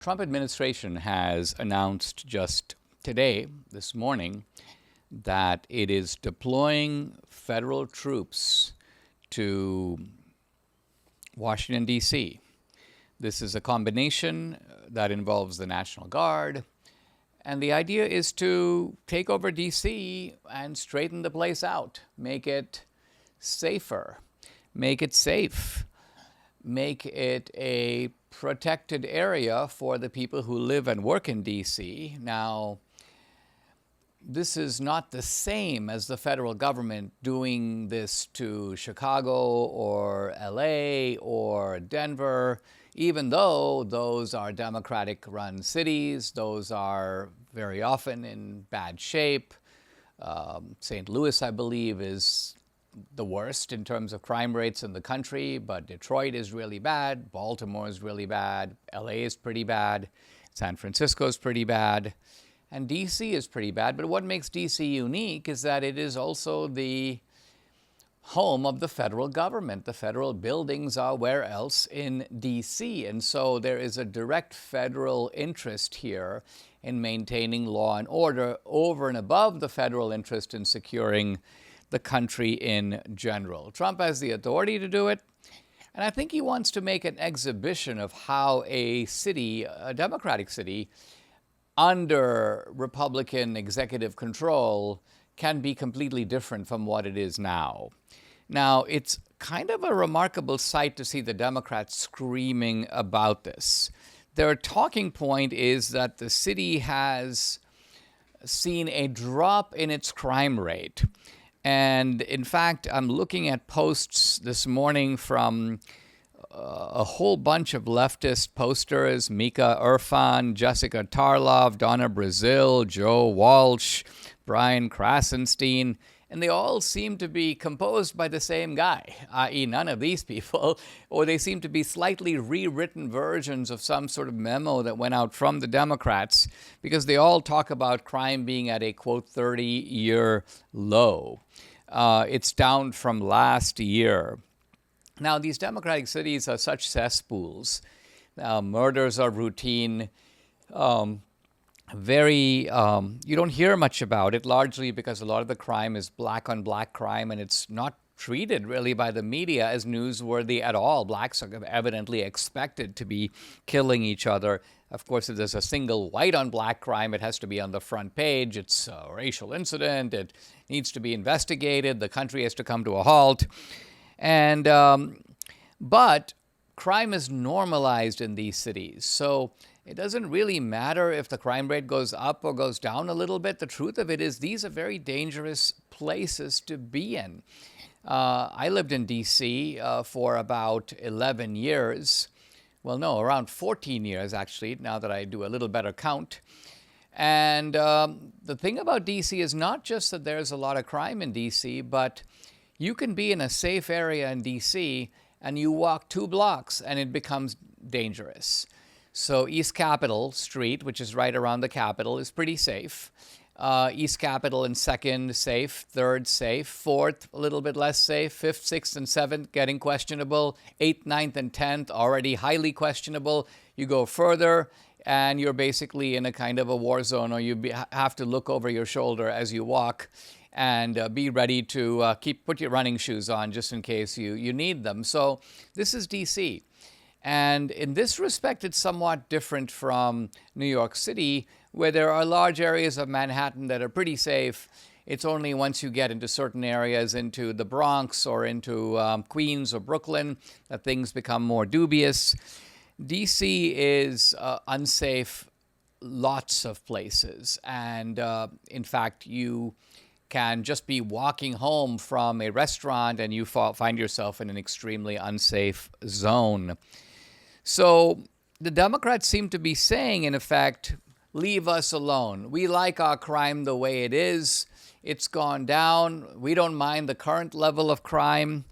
Trump administration has announced just today, this morning, that it is deploying federal troops to Washington, D.C. This is a combination that involves the National Guard, and the idea is to take over D.C. and straighten the place out, make it safer, make it safe, make it a protected area for the people who live and work in D.C. Now, this is not the same as the federal government doing this to Chicago or LA or Denver, even though those are Democratic-run cities. Those are very often in bad shape. St. Louis, I believe, is the worst in terms of crime rates in the country, but Detroit is really bad, Baltimore is really bad, LA is pretty bad, San Francisco is pretty bad, and DC is pretty bad. But what makes DC unique is that it is also the home of the federal government. The federal buildings are where else in DC, and so there is a direct federal interest here in maintaining law and order over and above the federal interest in securing the country in general. Trump has the authority to do it, and I think he wants to make an exhibition of how a city, a Democratic city, under Republican executive control can be completely different from what it is now. Now, it's kind of a remarkable sight to see the Democrats screaming about this. Their talking point is that the city has seen a drop in its crime rate. And in fact, I'm looking at posts this morning from a whole bunch of leftist posters: Mika Irfan, Jessica Tarlov, Donna Brazil, Joe Walsh, Brian Krasenstein, and they all seem to be composed by the same guy, i.e. none of these people, or they seem to be slightly rewritten versions of some sort of memo that went out from the Democrats, because they all talk about crime being at a, quote, 30-year low. It's down from last year. Now, these Democratic cities are such cesspools. Murders are routine. You don't hear much about it, largely because a lot of the crime is black-on-black crime, and it's not treated really by the media as newsworthy at all. Blacks are evidently expected to be killing each other. Of course, if there's a single white-on-black crime, it has to be on the front page. It's a racial incident. It needs to be investigated. The country has to come to a halt. And but crime is normalized in these cities, so it doesn't really matter if the crime rate goes up or goes down a little bit. The truth of it is these are very dangerous places to be in. I lived in D.C. For about 11 years. Well, no, around 14 years, actually, now that I do a little better count. And the thing about D.C. is not just that there's a lot of crime in D.C., but you can be in a safe area in D.C. and you walk 2 blocks and it becomes dangerous. So East Capitol Street, which is right around the Capitol, is pretty safe. East Capitol and 2nd, safe. 3rd, safe. 4th, a little bit less safe. 5th, 6th, and 7th, getting questionable. 8th, 9th, and 10th, already highly questionable. You go further, and you're basically in a kind of a war zone, or you have to look over your shoulder as you walk and be ready to put your running shoes on just in case you need them. So this is D.C., and in this respect, it's somewhat different from New York City, where there are large areas of Manhattan that are pretty safe. It's only once you get into certain areas, into the Bronx or into Queens or Brooklyn, that things become more dubious. D.C. is unsafe lots of places. And in fact, you can just be walking home from a restaurant and you find yourself in an extremely unsafe zone. So the Democrats seem to be saying, in effect, leave us alone. We like our crime the way it is. It's gone down. We don't mind the current level of crime.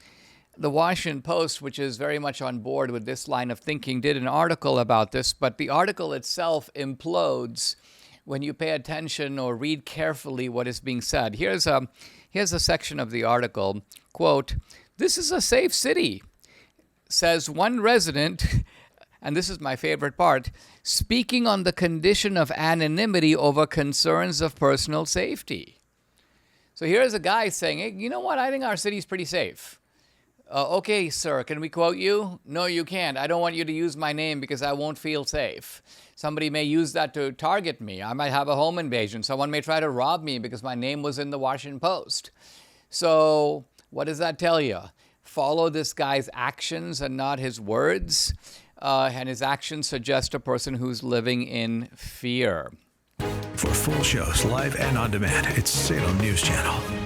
The Washington Post, which is very much on board with this line of thinking, did an article about this, but the article itself implodes when you pay attention or read carefully what is being said. Here's a section of the article. Quote, "This is a safe city," says one resident and this is my favorite part, speaking on the condition of anonymity over concerns of personal safety. So here's a guy saying, hey, you know what? I think our city's pretty safe. Okay, sir, can we quote you? No, you can't. I don't want you to use my name because I won't feel safe. Somebody may use that to target me. I might have a home invasion. Someone may try to rob me because my name was in the Washington Post. So what does that tell you? Follow this guy's actions and not his words. And his actions suggest a person who's living in fear. For full shows, live and on demand, it's Salem News Channel.